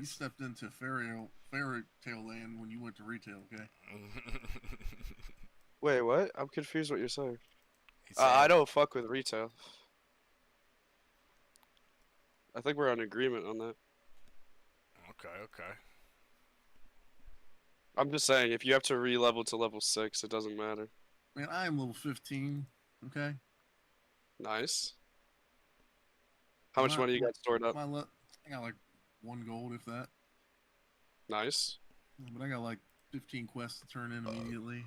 stepped into fairy tale land when you went to retail, okay? Wait, what? I'm confused what you're saying. Said, I don't fuck with retail. I think we're on agreement on that. Okay. I'm just saying, if you have to re-level to level 6, it doesn't matter. Man, I am level 15, okay? Nice. How much money you got stored up? I got like 1 gold, if that. Nice. But I got like 15 quests to turn in immediately.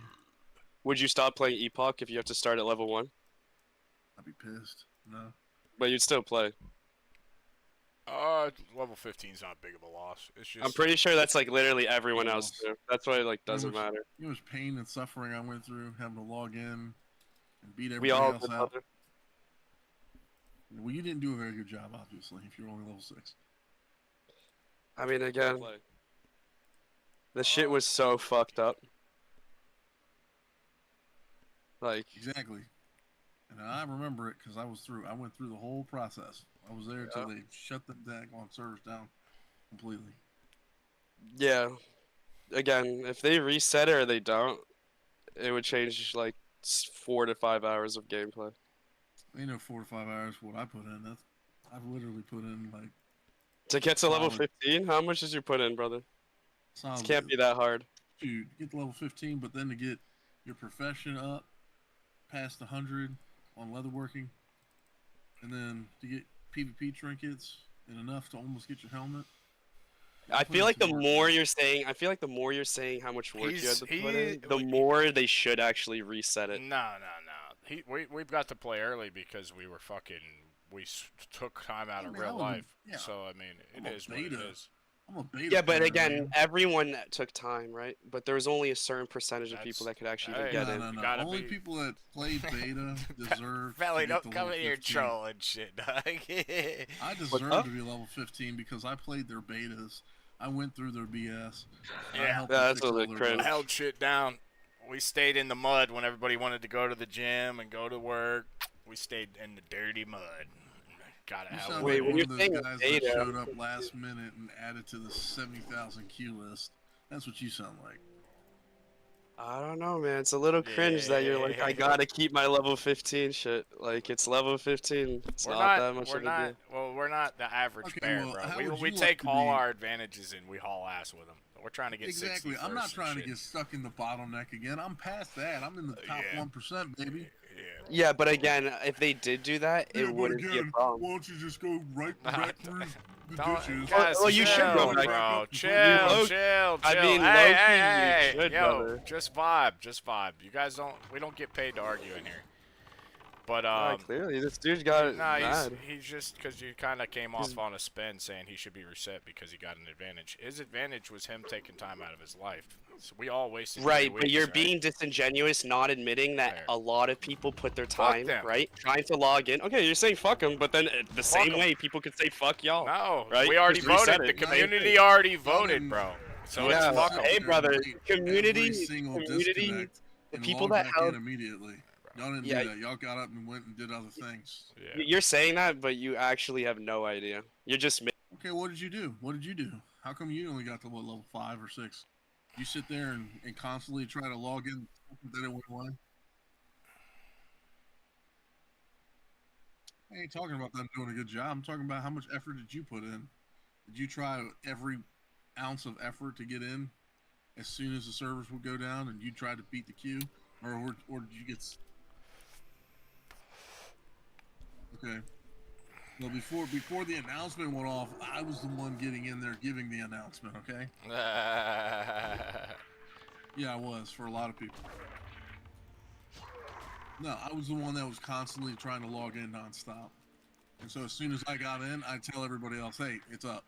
Would you stop playing Epoch if you have to start at level 1? I'd be pissed. No. But you'd still play. Level 15's not big of a loss. It's just. I'm pretty sure that's like literally everyone else too. That's why it like doesn't matter. You know how much pain and suffering I went through having to log in and beat We everybody all else did, out. brother. Well, you didn't do a very good job, obviously, if you're only level 6. I mean, again, the shit was so fucked up. Like exactly. And I remember it because I went through the whole process. I was there until they shut the daggone servers down completely. Yeah. Again, if they reset it or they don't, it would change like 4 to 5 hours of gameplay. Ain't no 4 to 5 hours what I put in. I've literally put in like. To get to level 15, how much did you put in, brother? It can't be that hard. Dude, get to level 15, but then to get your profession up past 100 on leatherworking, and then to get PvP trinkets and enough to almost get your helmet. I feel like the more you're saying how much work you had to put in, the more they should actually reset it. No. We've got to play early because we took time out of real life. Yeah. So I mean, it is what it is. I'm a beta. Yeah, but player, again, man. everyone took time, right? But there was only a certain percentage of people that could actually get in. No. Only people that played beta deserve. Valley, to get don't to come level in here 15. trolling shit, dog. I deserve to be level 15 because I played their betas. I went through their BS. Yeah, that's a little cringe. I held shit down. We stayed in the mud when everybody wanted to go to the gym and go to work. We stayed in the dirty mud. Gotta have. Wait, when you're saying guys that showed up last minute and added to the 70,000 queue list, that's what you sound like. I don't know, man. It's a little cringe that you're like, I gotta keep my level 15 shit. Like, it's level 15. It's not that much of a deal. Well, we're not the average bear, bro. We take all our advantages and we haul ass with them. We're trying to get 60 I'm not trying to get stuck in the bottleneck again. I'm past that. I'm in the top 1%, baby. Yeah, but again, if they did do that, it wouldn't be a problem. Why don't you just go right back through the dishes? Well, you should go back, bro. Chill. I mean, hey, you should, yo, brother. just vibe. You guys we don't get paid to argue in here. But clearly, this dude's got it. Nah, he's just because you kind of came off on a spin saying he should be reset because he got an advantage. His advantage was him taking time out of his life. So we all wasted. Right, but you're being disingenuous, not admitting that a lot of people put their time, right, trying to log in. Okay, you're saying fuck them, but then the same way people could say fuck y'all. No, right? We already voted. The community already voted, bro. So it's fuck 'em. Hey, brother, community, the people that held immediately. Y'all didn't do that. Y'all got up and went and did other things. Yeah. You're saying that, but you actually have no idea. You're just. Okay, what did you do? How come you only got to level 5 or 6? You sit there and constantly try to log in, then it went away. I ain't talking about them doing a good job. I'm talking about how much effort did you put in? Did you try every ounce of effort to get in as soon as the servers would go down and you tried to beat the queue? Or did you get... Okay. Well, before the announcement went off, I was the one getting in there giving the announcement, okay? Yeah, I was, for a lot of people. No, I was the one that was constantly trying to log in nonstop. And so as soon as I got in, I'd tell everybody else, hey, it's up.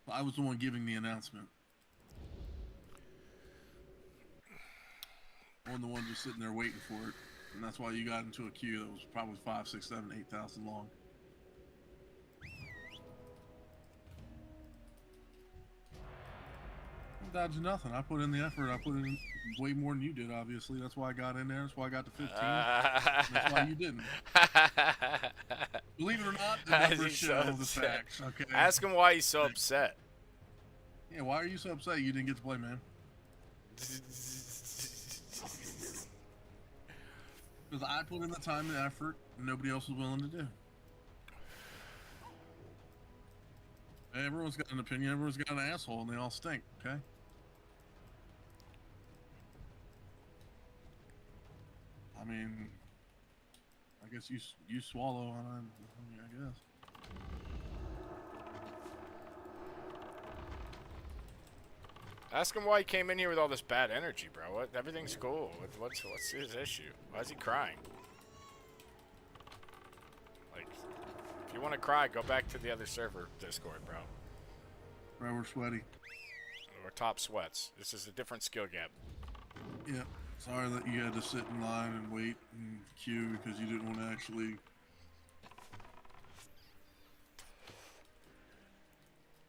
I was the one giving the announcement. I wasn't the one just sitting there waiting for it. And that's why you got into a queue that was probably 5, 6, 7, 8,000 long. dodging nothing. I put in the effort. I put in way more than you did, obviously. That's why I got in there. That's why I got to 15. That's why you didn't. Believe it or not, the numbers show the facts. Okay. Ask him why he's so upset. Yeah, why are you so upset you didn't get to play, man? Because I put in the time and effort nobody else was willing to do. Everyone's got an opinion, everyone's got an asshole, and they all stink, okay? I mean, I guess you swallow on it, I guess. Ask him why he came in here with all this bad energy, bro. What? Everything's cool. What's his issue? Why is he crying? Like, if you want to cry, go back to the other server Discord, bro. Bro, we're sweaty. We're top sweats. This is a different skill gap. Yeah. Sorry that you had to sit in line and wait and queue because you didn't want to actually...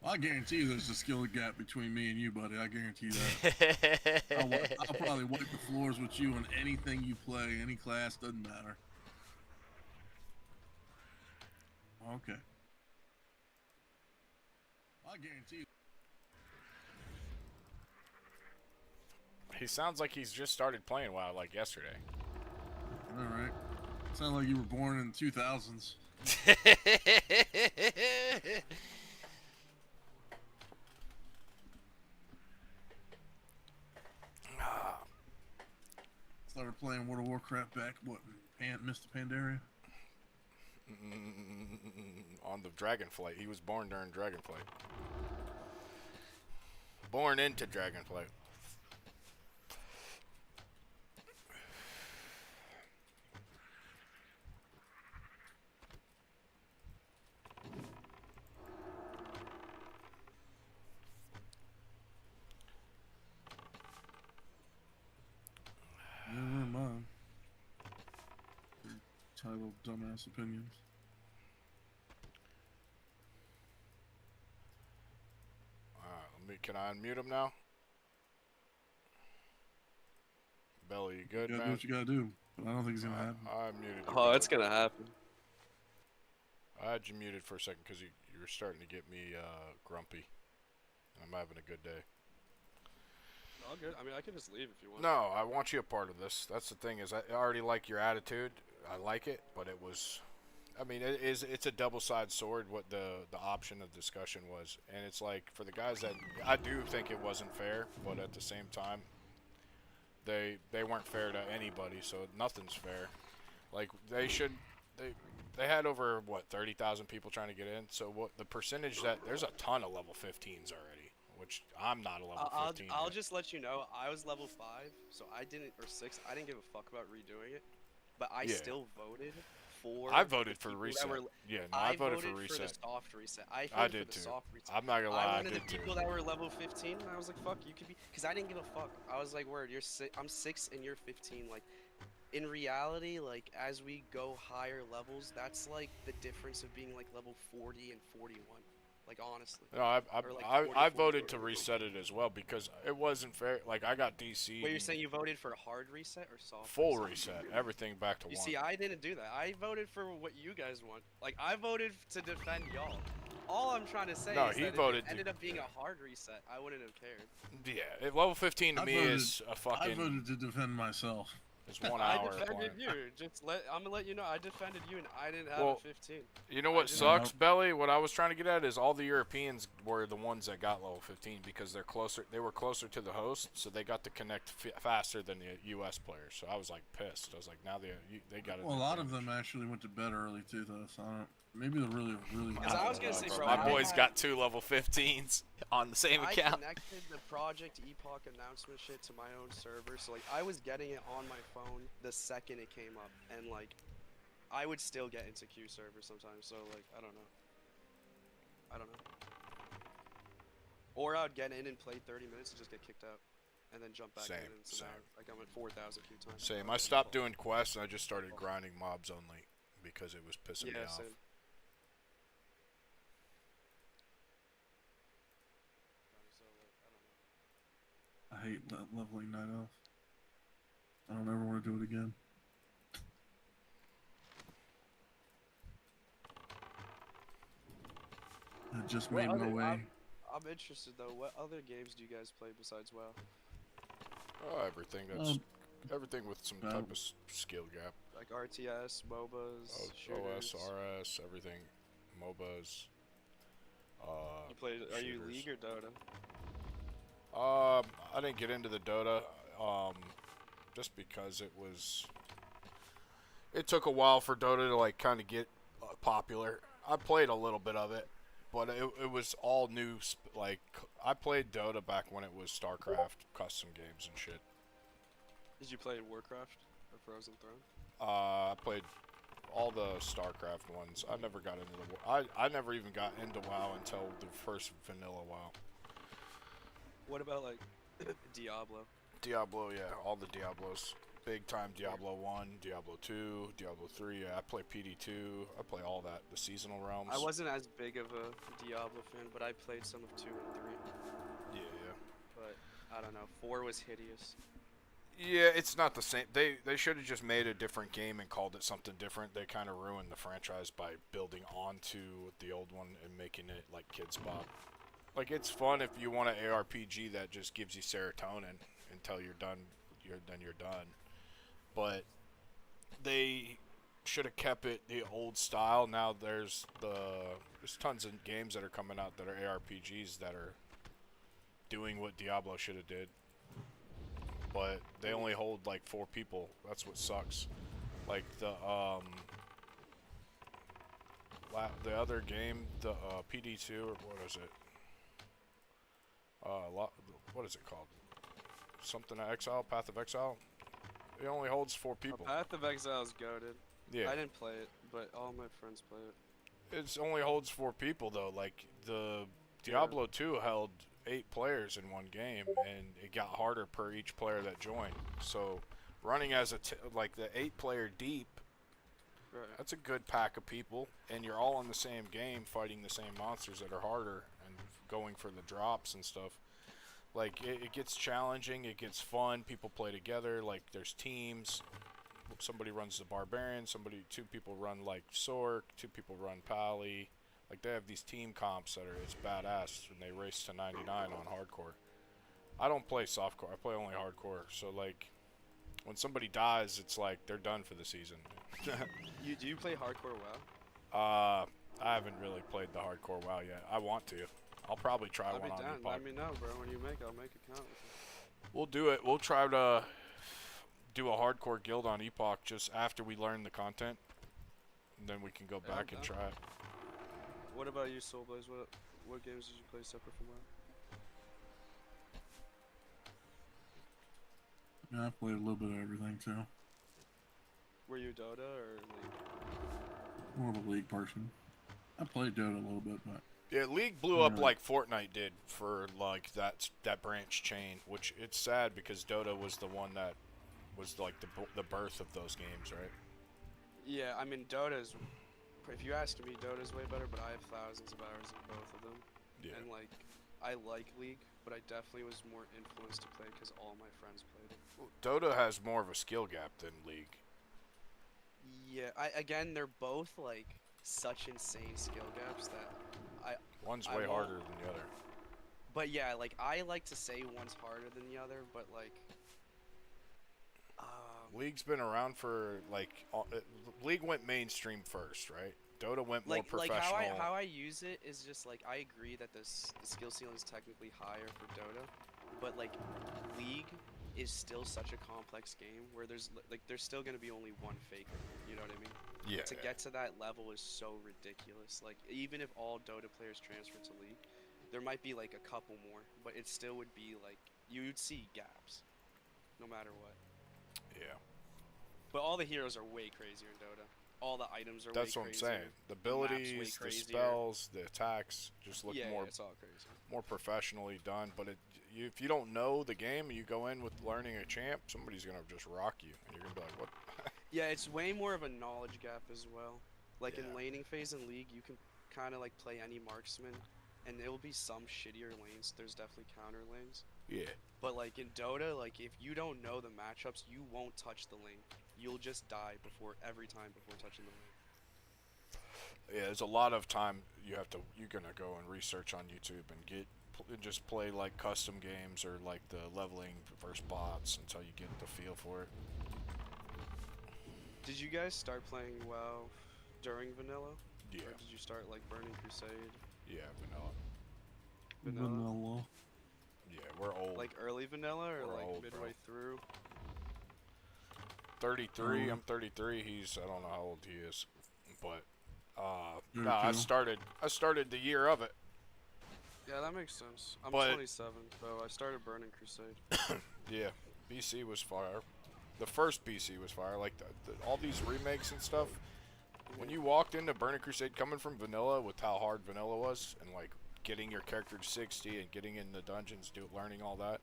I guarantee you there's a skill gap between me and you, buddy. I guarantee that. I'll probably wipe the floors with you on anything you play, any class, doesn't matter. Okay. I guarantee you. He sounds like he's just started playing WoW like yesterday. All right. Sounds like you were born in the 2000s. Started playing World of Warcraft back, what, Mr. Pandaria? On the Dragonflight. He was born during Dragonflight. Born into Dragonflight. Never mind. Titled dumbass opinions. Can I unmute him now? Belly, you good, You gotta man? do what you gotta do, but I don't think it's gonna happen. I muted you. Oh, it's gonna happen. I had you muted for a second because you were starting to get me grumpy. I'm having a good day. All good. I mean, I can just leave if you want. No, I want you a part of this. That's the thing is I already like your attitude. I like it, but it was... I mean, it's a double-sided sword what the option of discussion was. And it's like, for the guys that... I do think it wasn't fair, but at the same time, they weren't fair to anybody, so nothing's fair. Like, they should... They had over, what, 30,000 people trying to get in? So what the percentage that... There's a ton of level 15s already, which I'm not a level 15. I'll just let you know, I was level 5, so I didn't... Or 6, I didn't give a fuck about redoing it. But I still voted... I voted for reset. I voted for reset. For the soft reset. I did too. I'm not gonna lie, I did too. The people that were level 15, and I was like, "Fuck, you could be," because I didn't give a fuck. I was like, "Word, I'm 6 and you're 15." Like, in reality, like as we go higher levels, that's like the difference of being like level 40 and 41. Like honestly. No, I voted to reset it as well because it wasn't fair. Like I got DC. Wait, you're saying you voted for a hard reset or soft? Full reset, everything back to 1. You see, I didn't do that. I voted for what you guys want. Like I voted to defend y'all. All I'm trying to say is that if it ended up being a hard reset, I wouldn't have cared. Yeah, level 15 to me is a fucking... I voted to defend myself. It's 1 hour. I defended you. I'm gonna let you know. I defended you, and I didn't have a 15. You know what sucks, Belly? What I was trying to get at is all the Europeans were the ones that got level 15 because they're closer. They were closer to the host, so they got to connect faster than the U.S. players. So I was like pissed. I was like, now they got it. Well, a lot of them actually went to bed early too, though. So I don't. Maybe they're really. Because I was gonna say, bro, my boys got 2 level 15s on the same account. I connected the Project Epoch announcement shit to my own server, so like I was getting it on my phone the second it came up, and like I would still get into queue server sometimes. So like I don't know. Or I'd get in and play 30 minutes and just get kicked out, and then jump back in. And so now, like I'm at 4,000 queue time. Same. I stopped doing quests and I just started grinding mobs only because it was pissing me off. Same. I hate leveling night off. I don't ever want to do it again. I just made my way. I'm interested though. What other games do you guys play besides WoW? Oh, everything that's everything with some type of skill gap. Like RTS, MOBAs, shooters. OS, RS, everything, MOBAs. You play? Are you shooters. League or Dota? I didn't get into the Dota, just because it took a while for Dota to like kind of get popular. I played a little bit of it, but it was all new. Like I played Dota back when it was StarCraft custom games and shit. Did you play Warcraft or Frozen Throne? I played all the StarCraft ones. I never got into I never even got into WoW until the first vanilla WoW. What about like Diablo? Diablo, yeah, all the Diablos. Big time Diablo 1, Diablo 2, Diablo 3, yeah, I play PD2, I play all that, the seasonal realms. I wasn't as big of a Diablo fan, but I played some of 2 and 3. Yeah. But, I don't know, 4 was hideous. Yeah, it's not the same. They should have just made a different game and called it something different. They kind of ruined the franchise by building onto the old one and making it like Kids Bop. Like, it's fun if you want an ARPG that just gives you serotonin until you're done. Then you're done. But they should have kept it the old style. Now there's tons of games that are coming out that are ARPGs that are doing what Diablo should have did. But they only hold like 4 people. That's what sucks. Like the other game, the PD2 or what is it? What is it called? Something Exile, Path of Exile. It only holds 4 people. Path of Exile is goated. Yeah. I didn't play it, but all my friends play it. It only holds 4 people though. Like the Diablo 2 held 8 players in one game, and it got harder per each player that joined. So running as like the 8-player deep, right. That's a good pack of people, and you're all in the same game fighting the same monsters that are harder and going for the drops and stuff. Like it gets challenging, it gets fun, people play together, like there's teams. Somebody runs the Barbarian, 2 people run like Sork, 2 people run Pally. Like they have these team comps that it's badass, and they race to 99 on hardcore. I don't play softcore, I play only hardcore. So like, when somebody dies, it's like they're done for the season. Do you play hardcore WoW? I haven't really played the hardcore WoW yet. I want to. I'll probably try one on Epoch. Let me know, bro. When you make, I'll make a count. We'll do it. We'll try to do a hardcore guild on Epoch just after we learn the content, and then we can go back and try it. What about you, Soulblaze? What games did you play separate from WoW? Yeah, I played a little bit of everything too. Were you Dota or League? More of a League person. I played Dota a little bit, but yeah, League blew up like Fortnite did for like that branch chain, which it's sad because Dota was the one that was like the birth of those games, right? Yeah, I mean Dota's. If you ask me, Dota's way better, but I have thousands of hours in both of them. Yeah. And like, I like League, but I definitely was more influenced to play because all my friends played it. Well, Dota has more of a skill gap than League. Yeah, again, they're both like such insane skill gaps that one's way harder than the other. But yeah, like I like to say one's harder than the other, but like League's been around for like League went mainstream first, right? Dota went more professional. Like how I use it is just like I agree that the skill ceiling is technically higher for Dota, but like League is still such a complex game where there's still gonna be only one faker. You know what I mean? Yeah. To get to that level is so ridiculous. Like even if all Dota players transfer to League, there might be like a couple more, but it still would be like you'd see gaps, no matter what. Yeah. But all the heroes are way crazier in Dota. All the items are That's way what crazier. I'm saying. The abilities, the spells, the attacks just look it's all crazy. more professionally done. But if you don't know the game and you go in with learning a champ, somebody's gonna just rock you, and you're gonna be like, what? Yeah, it's way more of a knowledge gap as well. Like in laning phase in League, you can kind of like play any marksman, and there will be some shittier lanes. There's definitely counter lanes. Yeah. But like in Dota, like if you don't know the matchups, you won't touch the lane. You'll just die every time before touching the lane. Yeah, there's a lot of time you're gonna go and research on YouTube and just play like custom games or like the leveling versus bots until you get the feel for it. Did you guys start playing WoW during vanilla? Yeah. Or did you start like Burning Crusade? Yeah, vanilla. Vanilla? Yeah, we're old. Like early vanilla or We're like old, midway through? 33. I'm 33. I don't know how old he is, but no, 32. I started the year of it. Yeah, that makes sense. I'm But- 27, so I started Burning Crusade. Yeah, BC was fire. The first BC was fire. Like all these remakes and stuff. When you walked into Burning Crusade coming from vanilla with how hard vanilla was and like getting your character to 60 and getting in the dungeons, learning all that.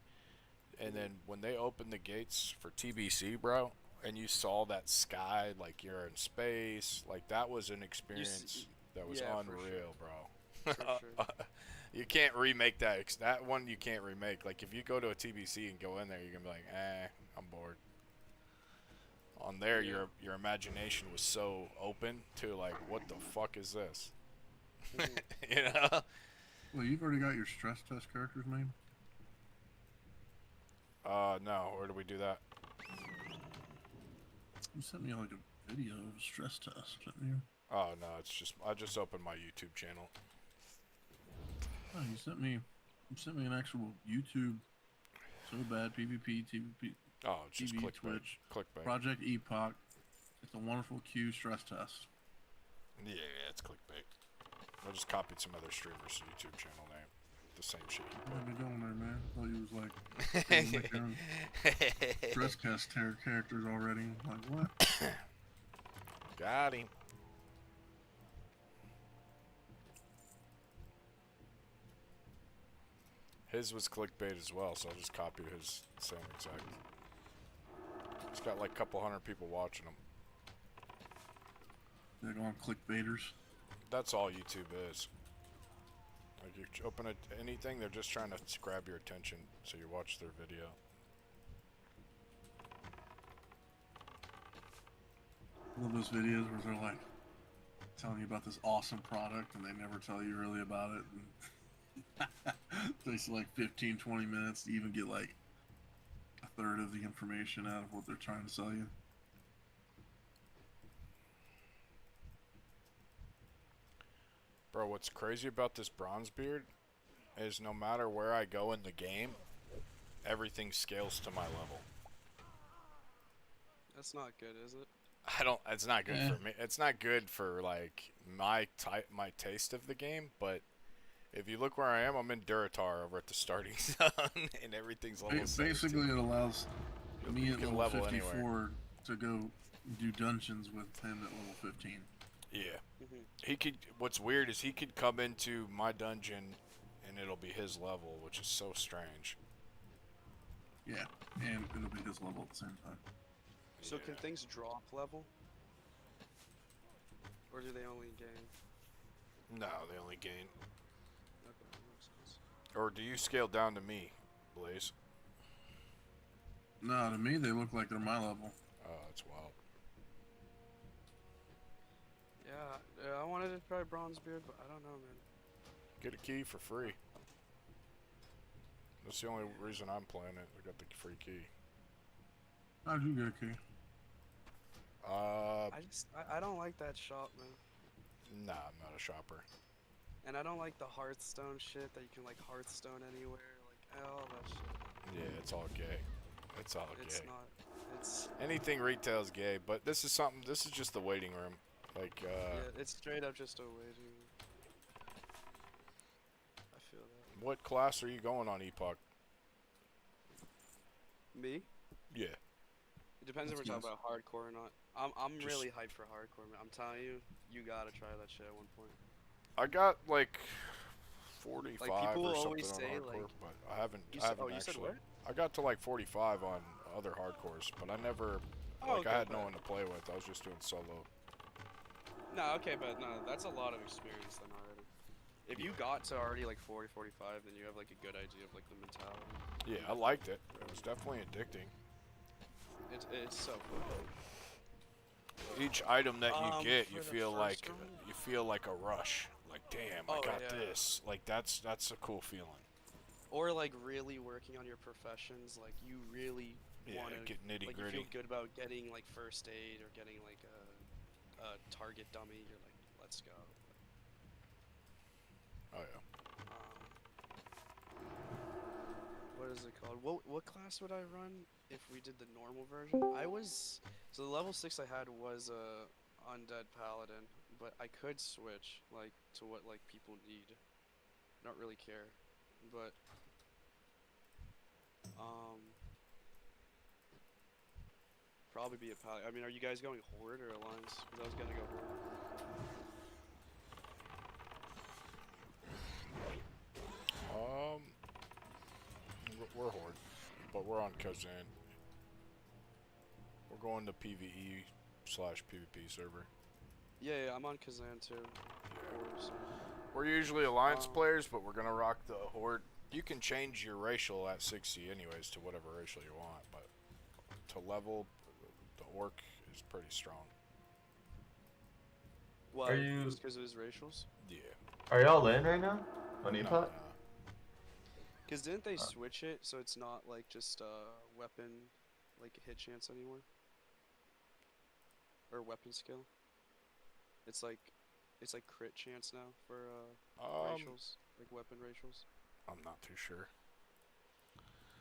And then when they opened the gates for TBC, bro, and you saw that sky like you're in space, like that was an experience that was yeah, for unreal, sure. bro. For sure. You can't remake that. That one you can't remake. Like if you go to a TBC and go in there, you're gonna be like, I'm bored. On there, Yeah. your imagination was so open to like, what the fuck is this? You know? Well, you've already got your stress test characters made? No. Where do we do that? You sent me like a video of a stress test, didn't you? Oh no, I just opened my YouTube channel. Oh, you sent me an actual YouTube Sobadpvpttv-Twitch Oh, it's just clickbait. Clickbait. Project Epoch. It's a wonderful Q stress test. Yeah, it's clickbait. I just copied some other streamers' YouTube channel name. The same shit. What are you doing there, man? I thought you was like make your own stress test characters already. Like what? Got him. His was clickbait as well, so I just copied his same exact. He's got like a couple hundred people watching him. They're going clickbaiters. That's all YouTube is. Like you open anything, they're just trying to grab your attention so you watch their video. I love those videos where they're like telling you about this awesome product and they never tell you really about it. And it takes like 15, 20 minutes to even get like a third of the information out of what they're trying to sell you. Bro, what's crazy about this bronze beard is no matter where I go in the game, everything scales to my level. That's not good, is it? It's not good for me. It's not good for like my taste of the game, but if you look where I am, I'm in Duratar over at the starting zone and everything's level 17. Basically, it allows me at can level level 54 anywhere. to go do dungeons with him at level 15. Yeah. Mhm. He could. What's weird is he could come into my dungeon, and it'll be his level, which is so strange. Yeah, and it'll be his level at the same time. So can Yeah. things drop level? Or do they only gain? No, they only gain. Okay, that makes sense. Or do you scale down to me, Blaze? No, to me, they look like they're my level. Oh, that's wild. Yeah, I wanted to try Bronzebeard, but I don't know, man. Get a key for free. That's the only reason I'm playing it. I got the free key. How'd you get a key? I don't like that shop, man. Nah, I'm not a shopper. And I don't like the Hearthstone shit that you can like Hearthstone anywhere, like all that shit. Yeah, it's all gay. It's all It's gay. not. It's Anything retail's gay, but this is something. This is just the waiting room. Like, yeah, it's straight up just a waiting. I feel that. what class are you going on, Epoch? Me? Yeah. It depends if we're That's talking about hardcore or not. I'm Just- really hyped for hardcore, man. I'm telling you, you gotta try that shit at one point. I got like 45 people or something always on say, hardcore, like- but I haven't. You I said, haven't oh, you said actually. what? I got to like 45 on other hardcores, but I never. Oh, Like okay, I had but- no one to play with. I was just doing solo. No, okay, but no, that's a lot of experience then already. If you got to already like 40, 45, then you have like a good idea of like the mentality. Yeah, I liked it. It was definitely addicting. It's so fun. Each item that you get, you for the feel first like a rush. Like, damn, I Oh, got yeah. this. Like, that's a cool feeling. Or like really working on your professions, like you really Yeah, want to get nitty like you gritty. feel good about getting like first aid or getting like a target dummy. You're like, let's go. Oh yeah. What is it called? What class would I run if we did the normal version? So the level 6 I had was a undead paladin, but I could switch like to what like people need. I don't really care, but probably be a paladin. I mean, are you guys going horde or alliance? Because I was gonna go horde. We're horde, but we're on KEZAN. We're going to PvE/PvP server. Yeah, I'm on KEZAN too. Horde, so. We're usually alliance players, but we're gonna rock the horde. You can change your racial at 60 anyways to whatever racial you want, but to level, the orc is pretty strong. Why? Just because of his racials? Yeah. Are y'all in right now? On No, Epoch? Because didn't they switch it so it's not like just weapon, like hit chance anymore? Or weapon skill? It's like crit chance now for racials, like weapon racials. I'm not too sure.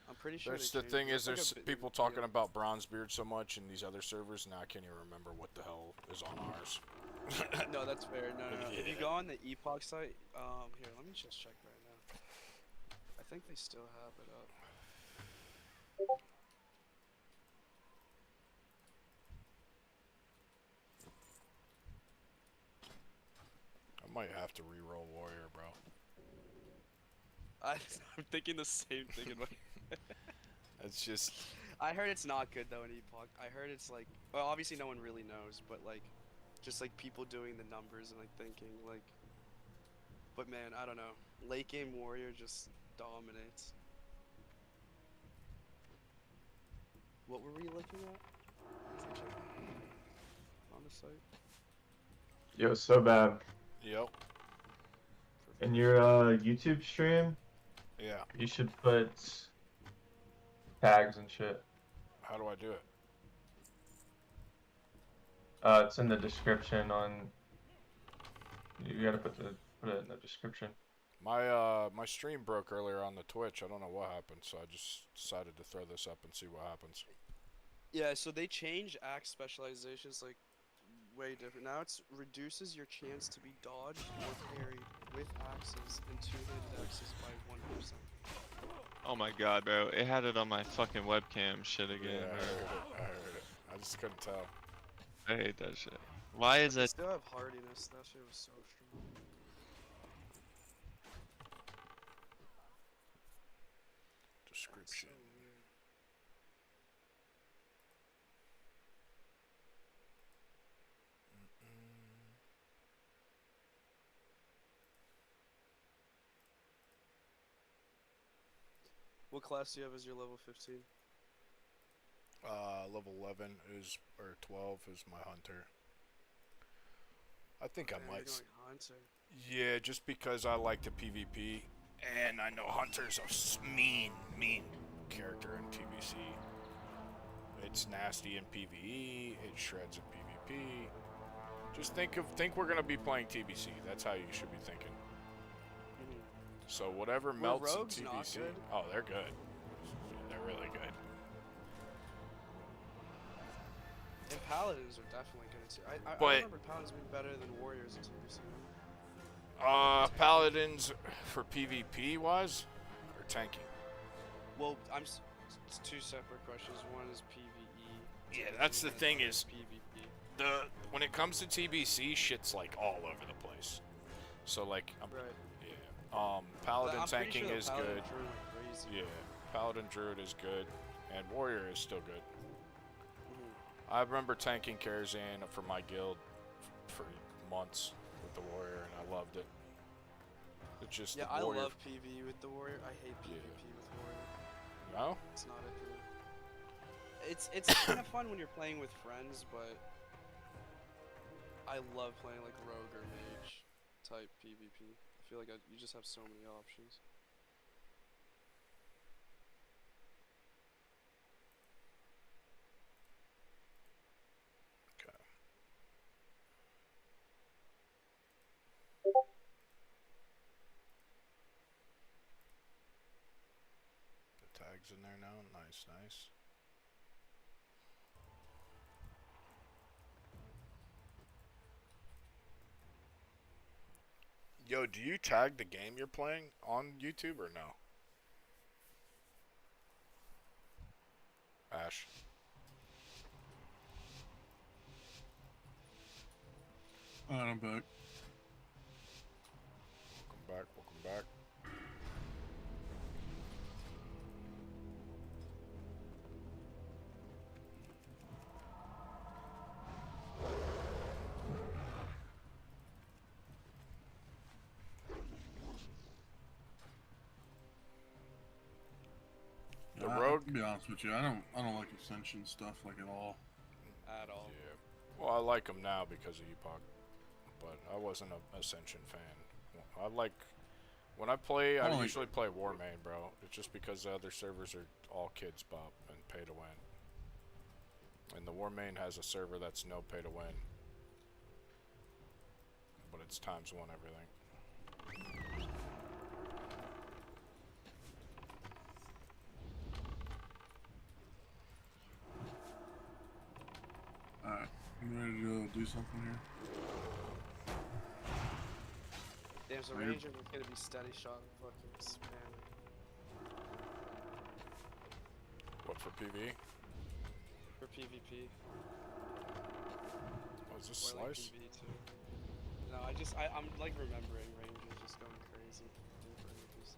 I'm pretty sure. The thing is, there's people talking about Bronzebeard so much in these other servers, now I can't even remember what the hell is on ours. No, that's fair. No. Yeah. If you go on the Epoch site, here, let me just check right now. I think they still have it up. I might have to re-roll Warrior, bro. I'm thinking the same thing in my. It's just. I heard it's not good though in Epoch. I heard it's like, well, obviously no one really knows, but like, just like people doing the numbers and like thinking like. But man, I don't know. Late game Warrior just dominates. What were we looking at? On the site? Yo, so bad. Yep. In your YouTube stream, Yeah. you should put tags and shit. How do I do it? It's in the description on. You gotta put it in the description. My stream broke earlier on the Twitch. I don't know what happened, so I just decided to throw this up and see what happens. Yeah, so they changed axe specializations like way different. Now it reduces your chance to be dodged or parried with axes and two-handed axes by 1%. Oh my god, bro. It had it on my fucking webcam shit again, Yeah, I bro. heard it. I just couldn't tell. I hate that shit. Why is They that? still have hardiness. That shit was so strong. Description. So weird. What class do you have as your level 15? Level 11 is, or 12 is my hunter. I think I Man, might. you're going hunter. Yeah, just because I like the PvP, and I know Hunter's a mean character in TVC. It's nasty in PvE, it shreds in PvP. Just think we're gonna be playing TBC. That's how you should be thinking. So whatever melts in rogues not TBC. good? Oh, they're good. They're really good. And paladins are definitely good too. I But- remember paladins being better than warriors in TBC. Paladins for PvP wise, or tanking? Well, it's two separate questions. One is PvE. Yeah, that's the and thing one is, PvP. when it comes to TBC, shit's like all over the place. So like, Right. yeah. Paladin I'm pretty tanking sure the is paladin good. druid are crazy. Yeah, Paladin Druid is good, and Warrior is still good. Mhm. I remember tanking KEZAN for my guild for months with the Warrior, and I loved it. It's just Yeah, the I warrior. love PvE with the warrior. I hate PvP Yeah. with warrior. No? It's not it for me. It's kind of fun when you're playing with friends, but I love playing like rogue or mage type PvP. I feel like you just have so many options. Okay. The tag's in there now. Nice, nice. Yo, do you tag the game you're playing on YouTube or no? Ash. Alright, I'm back. Welcome back, welcome back. The rogue. To be honest with you, I don't like Ascension stuff like at all. At all. Yeah. Well, I like them now because of Epoch, but I wasn't an Ascension fan. I like when I play. I usually play Warmain, bro. It's just because the other servers are all kids bop and pay to win, and the Warmain has a server that's no pay to win, but it's ×1 everything. Alright, you ready to do something here? Damn, so Ranger is gonna be steady shot and fucking spamming. What for PvE? For PvP. Oh, is this Or like Slice? PvE too. No, I'm like remembering Rangers just going crazy. For NPC.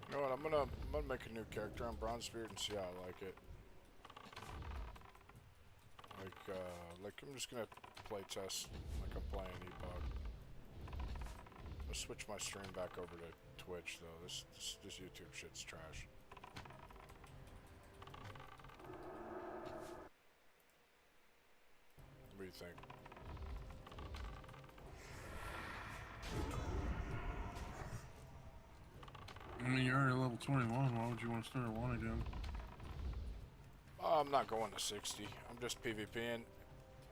You know what? I'm gonna make a new character on Bronze Spirit and see how I like it. Like I'm just gonna play test like I'm playing Epoch. I'll switch my stream back over to Twitch though. This YouTube shit's trash. What do you think? I mean, you're already level 21. Why would you want to start at 1 again? I'm not going to 60. I'm just PvPing.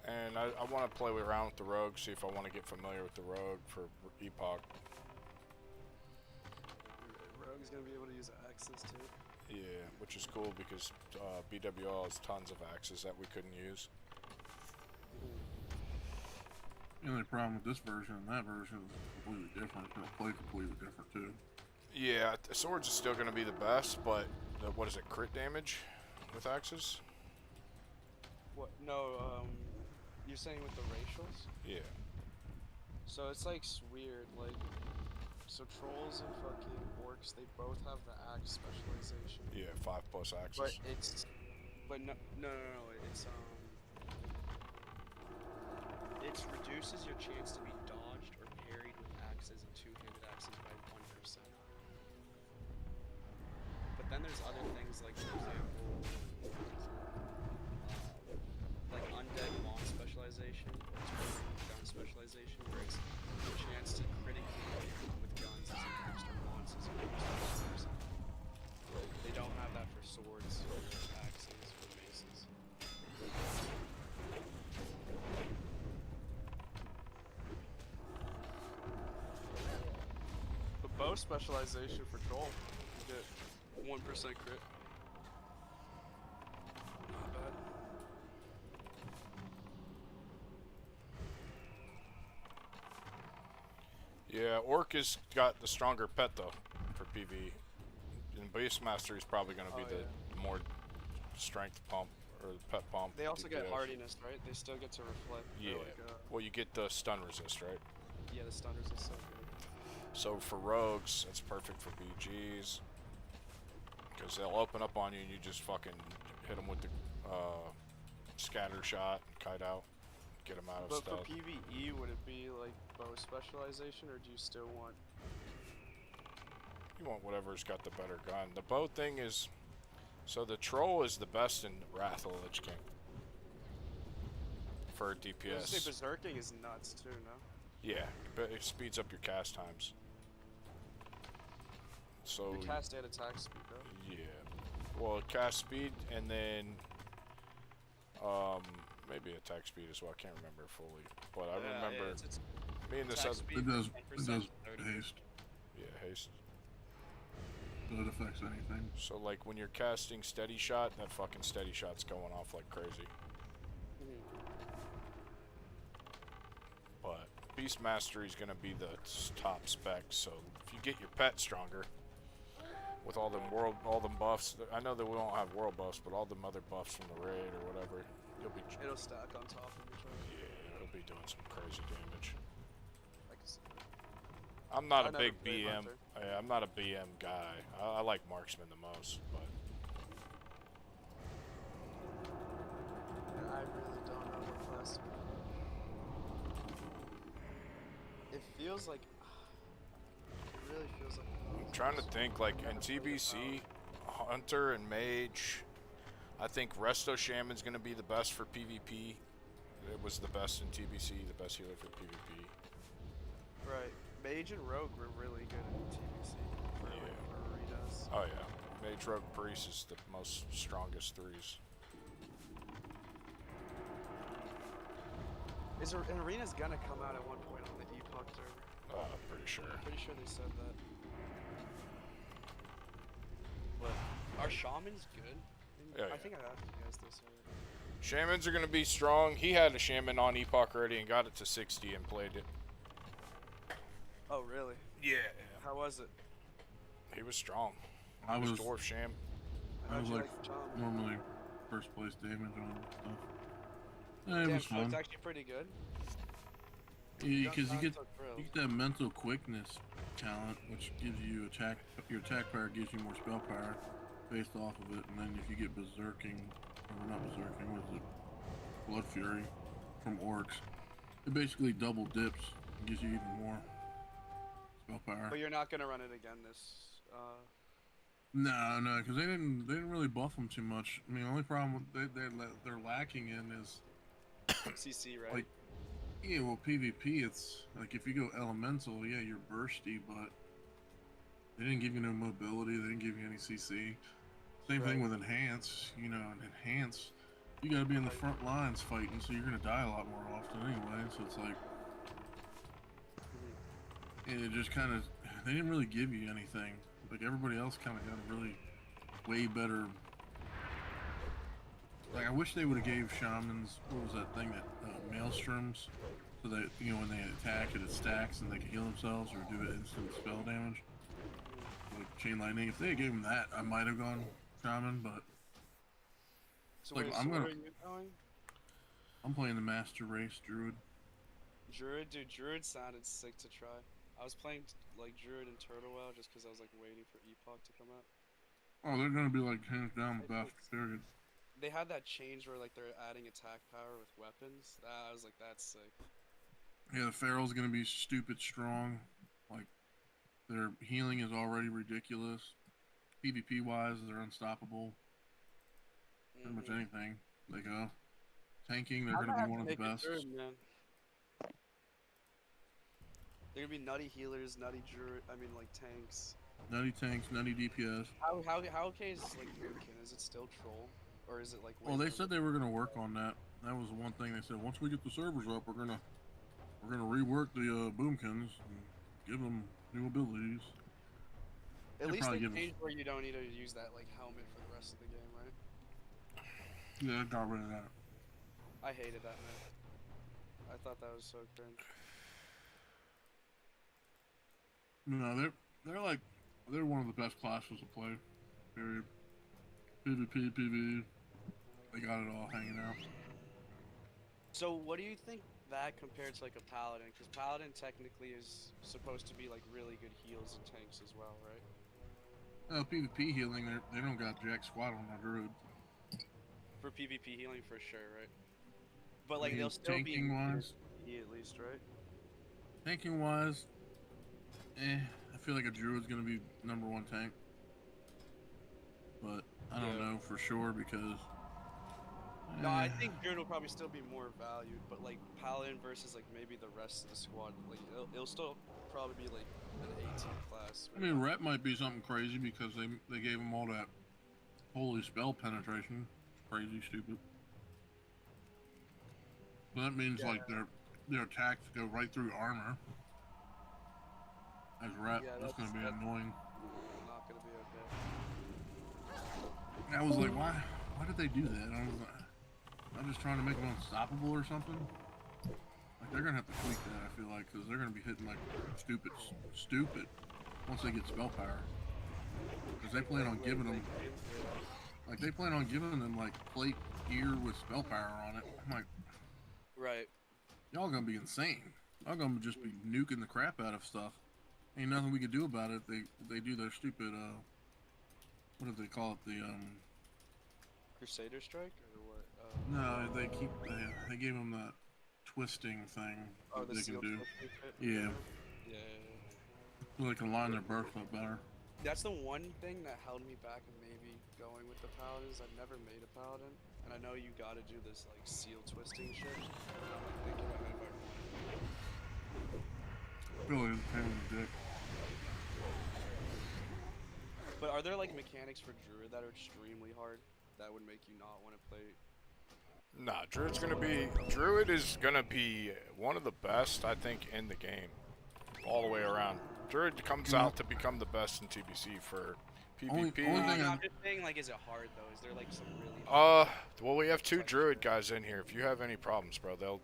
And I want to play around with the rogue, see if I want to get familiar with the rogue for Epoch. Rogue's gonna be able to use axes too. Yeah, which is cool because BWL has tons of axes that we couldn't use. The only problem with this version and that version is completely different. It's gonna play completely different too. Yeah, the swords is still going to be the best, but what is it, crit damage with axes? What? No, you're saying with the racials? Yeah. So it's like weird, like, so trolls and fucking orcs, they both have the axe specialization. Yeah, 5+ But axes. no, it reduces your chance to be dodged or parried with axes and two-handed axes by 1%. But then there's other things like, for example, like undead mon specialization, gun specialization, where it's the chance to critically hit with guns as opposed to mons is increased by 1%. They don't have that for swords, or axes, or maces. The bow specialization for troll, you get 1% crit. Not bad. Yeah, Orc has got the stronger pet though for PvE. And Beastmaster is probably going to be the more strength pump or the pet pump. They also get DPS. hardiness, right? They still get to reflect. Yeah. Like, Well, you get the stun resist, right? yeah, the stunners is so good. So for rogues, it's perfect for BGs. Because they'll open up on you and you just fucking hit them with the scatter shot and kite out. Get them out of But stuff. for PvE, would it be like bow specialization, or do you still want? You want whatever's got the better gun. The bow thing is... So the troll is the best in Wrath of the Lich King. For I was DPS. gonna say berserking is nuts too, no? Yeah, but it speeds up your cast times. So... Your cast and attack speed, though. Yeah. Well, cast speed and then... maybe attack speed as well. I can't remember fully. But I remember... it's me and this attack other... speed, It does 10%, haste. Yeah, haste. So it affects anything. So like when you're casting steady shot, that fucking steady shot's going off like crazy. But Beast Mastery is gonna be the top spec. So if you get your pet stronger, with all them buffs, I know that we won't have world buffs, but all them other buffs from the raid or whatever, you'll be. It'll stack on top of each other. Yeah, it'll be doing some crazy damage. I can see that. I'm not I a never big played BM. Hunter. Yeah, I'm not a BM guy. I like marksman the most, but. I really don't know what class. It feels like. It really feels like. I'm trying to think, like in TBC, Hunter and Mage. I think Resto Shaman's gonna be the best for PvP. It was the best in TBC, the best healer for PvP. Right. Mage and Rogue were really good in TBC. For like arenas. Oh yeah, Mage, Rogue, Priest is the most strongest threes. An arena's gonna come out at one point on the Epoch server. Pretty sure. Pretty sure they said that. But our shaman's good. Yeah, I yeah. think I asked you guys this already. Shamans are gonna be strong. He had a Shaman on Epoch already and got it to 60 and played it. Oh really? Yeah. How was it? He was strong. I He was was Dwarf Sham. I How'd was you like the shaman? normally first place damage on stuff. Yeah, it Damn, was so fun. it's actually pretty good. Because you I'm get so thrilled. that mental quickness talent, which gives you your attack power gives you more spell power based off of it, and then if you get berserking, or not berserking, what is it? Blood Fury from orcs, it basically double dips and gives you even more spell power. But you're not gonna run it again this. No, because they didn't really buff them too much. I mean, the only problem they're lacking in is CC, right? like, yeah, well, PvP, it's like if you go elemental, yeah, you're bursty, but they didn't give you no mobility, they didn't give you any CC. Same thing with enhance, you know, and enhance, you gotta be in the front lines fighting, so you're gonna die a lot more often anyway, so it's like, and it just kind of, they didn't really give you anything. Like, everybody else kind of got a really way better. Like, I wish they would have gave shamans, what was that thing that maelstroms, so that, you know, when they attack it stacks and they can heal themselves or do it instant spell damage. Like chain lightning. If they had gave them that, I might have gone shaman, but So like, wait, I'm so gonna- where are you going? I'm playing the master race druid. Druid, dude, Druid sounded sick to try. I was playing like Druid and Turtle Well just because I was like waiting for Epoch to come out. Oh, they're gonna be like hands down the best, period. They had that change where like they're adding attack power with weapons. I was like, that's sick. Yeah, the Pharaoh's gonna be stupid strong. Like, their healing is already ridiculous. PvP wise, they're unstoppable. Pretty much anything they go. Tanking, they're gonna be one of the best. Man. They're gonna be nutty healers, nutty druid. I mean, like tanks. Nutty tanks, nutty DPS. How okay is like Boomkin? Is it still troll, or is it like? Well, they said they were gonna work on that. That was one thing they said. Once we get the servers up, we're gonna rework the boomkins and give them new abilities. At They're least probably they giving- changed where you don't need to use that like helmet for the rest of the game, right? Yeah, got rid of that. I hated that, man. I thought that was so cringe. No, they're one of the best classes to play. Period. PvP, PvE. They got it all hanging out. So what do you think that compared to like a paladin? Because paladin technically is supposed to be like really good heals and tanks as well, right? PvP healing, they don't got jack squat on their druid. For PvP healing, for sure, right? But like I mean, they'll still be tanking wise, PvE at least, right? tanking wise, I feel like a druid's gonna be #1 tank, but I don't know for sure because. No, I think Druid will probably still be more valued, but like Paladin versus like maybe the rest of the squad, like it'll still probably be like an 18 class. I mean, rep might be something crazy because they gave them all that holy spell penetration, crazy stupid. So that means like their attacks go right through armor. As rep, that's gonna be annoying. Not gonna be okay. I was like, why did they do that? I was like, I'm just trying to make them unstoppable or something. Like they're gonna have to tweak that. I feel like because they're gonna be hitting like stupid once they get spell power. Because they plan on giving them like plate gear with spell power on it. I'm like, right. Y'all gonna be insane. Y'all gonna just be nuking the crap out of stuff. Ain't nothing we could do about it. They do their stupid what do they call it? The Crusader strike or what? No, they gave them that twisting thing that they can do. Yeah. Yeah. So they can line their burst up better. That's the one thing that held me back of maybe going with the paladins. I've never made a paladin, and I know you got to do this like seal twisting shit. And I'm like thinking about if I Really is a pain in the dick. But are there like mechanics for Druid that are extremely hard that would make you not want to play? Nah, Druid is gonna be one of the best, I think, in the game, all the way around. Druid comes out to become the best in TBC for PvP. Only thing I'm just saying, like, is it hard though? Is there like some really hard well, we have 2 Druid guys in here. If you have any problems, bro, they'll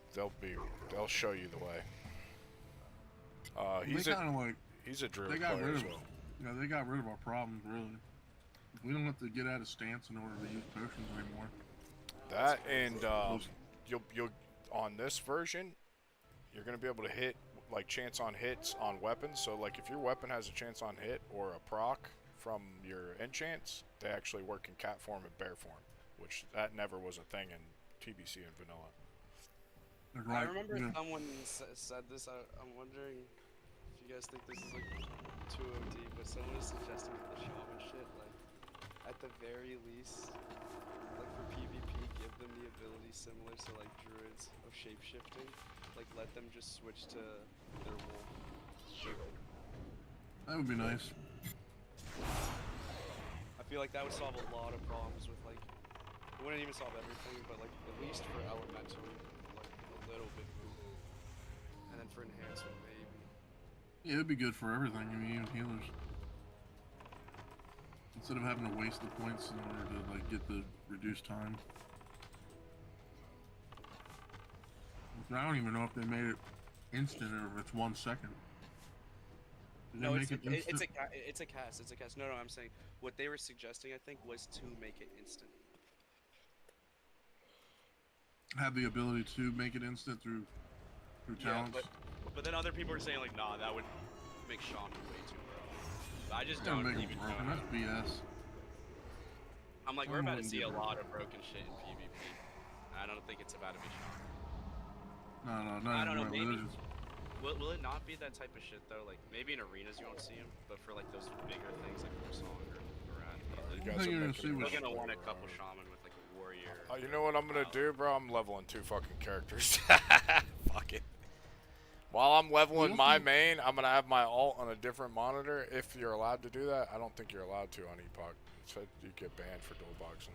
show you the way. He's a Druid player as well. Yeah, they got rid of our problems really. We don't have to get out of stance in order to use potions anymore. That and you'll on this version, you're gonna be able to hit like chance on hits on weapons. So like if your weapon has a chance on hit or a proc from your enchants, they actually work in cat form and bear form, which that never was a thing in TBC and vanilla. I remember someone said this. I'm wondering if you guys think this is like too OD, but someone is suggesting for the shaman shit, like at the very least, like for PvP, give them the ability similar to like druids of shapeshifting. Like let them just switch to their wolf. That would be nice. I feel like that would solve a lot of problems with like, it wouldn't even solve everything, but like at least for elemental, like a little bit more. And then for enhancement, maybe. Yeah, it'd be good for everything. I mean, even healers. Instead of having to waste the points in order to like get the reduced time. I don't even know if they made it instant or if it's 1 second. Did No, they it's make a, it instant? it's a cast. It's a cast. No, I'm saying what they were suggesting, I think, was to make it instant. Have the ability to make it instant through talents. But then other people are saying like, nah, that would make shaman way too broken. I just Don't don't make even it broken. know. That's BS. I'm like, I we're about to wouldn't see do a that. lot of broken shit in PvP. I don't think it's about to be shaman. No, I not don't know, even maybe. religious. Will it not be that type of shit though? Like maybe in arenas you won't see him, but for like those bigger things like Warsong or Around, You I guys think are you're gonna making see me what you're gonna want a couple shaman with like a warrior. you know what I'm gonna do, bro? I'm leveling 2 fucking characters. Fuck it. While I'm leveling my main, I'm gonna have my alt on a different monitor. If you're allowed to do that, I don't think you're allowed to on Epoch. It said you get banned for dual boxing.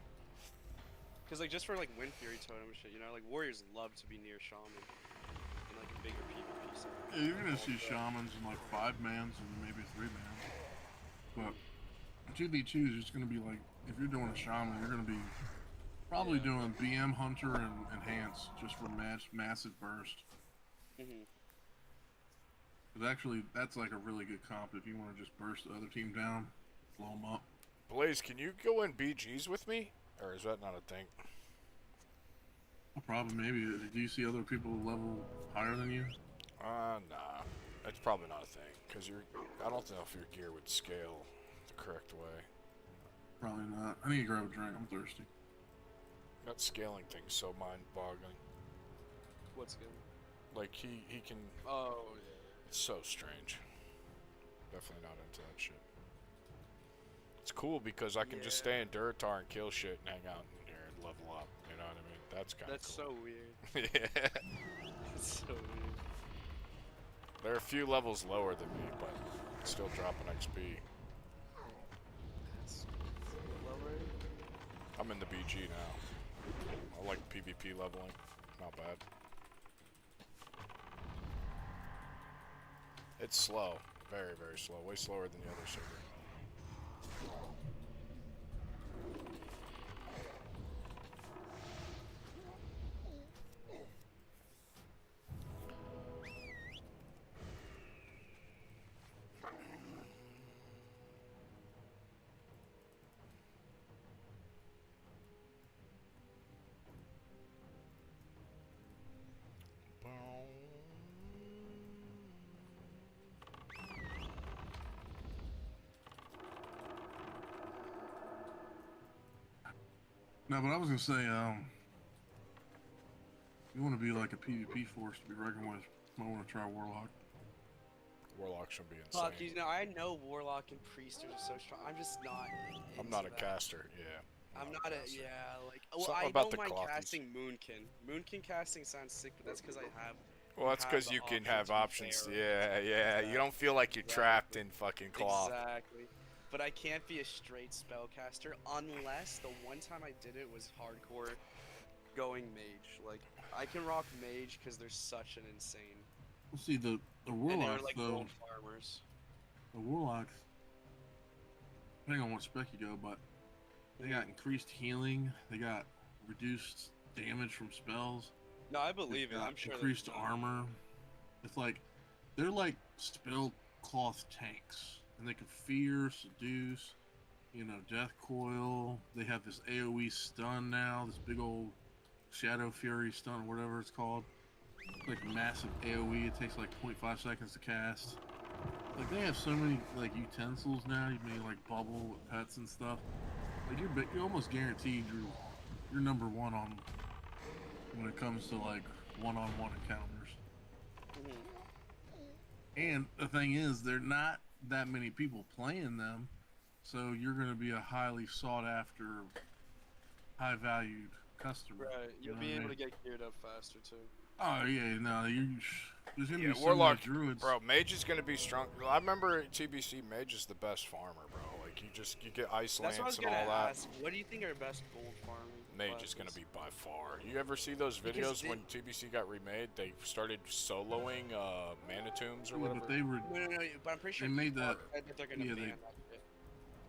Cause like just for like Wind Fury totem and shit, you know, like warriors love to be near shaman in like a bigger PvP set. Yeah, you're gonna see shamans in like 5-mans and maybe 3-mans. But 2v2 is just gonna be like, if you're doing a shaman, you're gonna be probably doing BM Hunter and Enhance just for massive burst. But actually, that's like a really good comp if you want to just burst the other team down, blow them up. Blaze, can you go in BGs with me? Or is that not a thing? Well, probably, maybe. Do you see other people level higher than you? Nah. It's probably not a thing. Because I don't know if your gear would scale the correct way. Probably not. I need to grab a drink. I'm thirsty. That scaling thing's so mind-boggling. What's good? Like, he can... Oh, yeah. It's so strange. Definitely not into that shit. It's cool because I can just stay in Duratar and kill shit and hang out in here and level up. You know what I mean? That's kind of That's cool. so weird. Yeah. That's so weird. There are a few levels lower than me, but still dropping XP. That's what level are you? I'm in the BG now. I like PvP leveling. Not bad. It's slow. Very, very slow. Way slower than the other server. No, but I was gonna say, you want to be like a PvP force to be reckoned with. Might want to try Warlock. Warlock should be Fuck, insane. you know, I know Warlock and Priest are so strong. I'm just not. I'm into not a that. caster, yeah. I'm not a, caster. yeah, like, well, Something I about don't the mind clothies. casting Moonkin. Moonkin casting sounds sick, but that's because I have. Well, that's because the you can option have to be options. fair. Yeah, yeah. Exactly. You don't feel like you're trapped in fucking cloth. Exactly. But I can't be a straight spellcaster unless the one time I did it was hardcore going mage. Like, I can rock mage because they're such an insane. We'll see the And Warlocks they're like though. gold farmers. The Warlocks, depending on what spec you go, but they got increased healing. They got reduced damage from spells. No, I believe They've it. got I'm sure. increased armor. It's like they're like spell cloth tanks, and they can fear, seduce, you know, death coil. They have this AOE stun now. This big old Shadow Fury stun, whatever it's called. It's like massive AOE. It takes like 0.5 seconds to cast. Like they have so many like utensils now. You may like bubble with pets and stuff. Like you're almost guaranteed you're number one on when it comes to like one-on-one encounters. And the thing is, they're not that many people playing them, so you're going to be a highly sought after, high valued customer. Right. You'll be able to get geared up faster too. Oh yeah, no, there's gonna Yeah, be so Warlock, many druids. bro, Mage is gonna be strong. I remember at TBC, Mage is the best farmer, bro. Like, you get Ice That's Lance what I was and gonna all that. ask. What do you think are best gold farming? Mage is gonna be by far. You ever see those Because videos when TBC got remade? They started soloing mana tombs or Yeah, whatever. but they were No, but I'm pretty sure They made Epoch that- said that they're gonna yeah, ban they- that shit.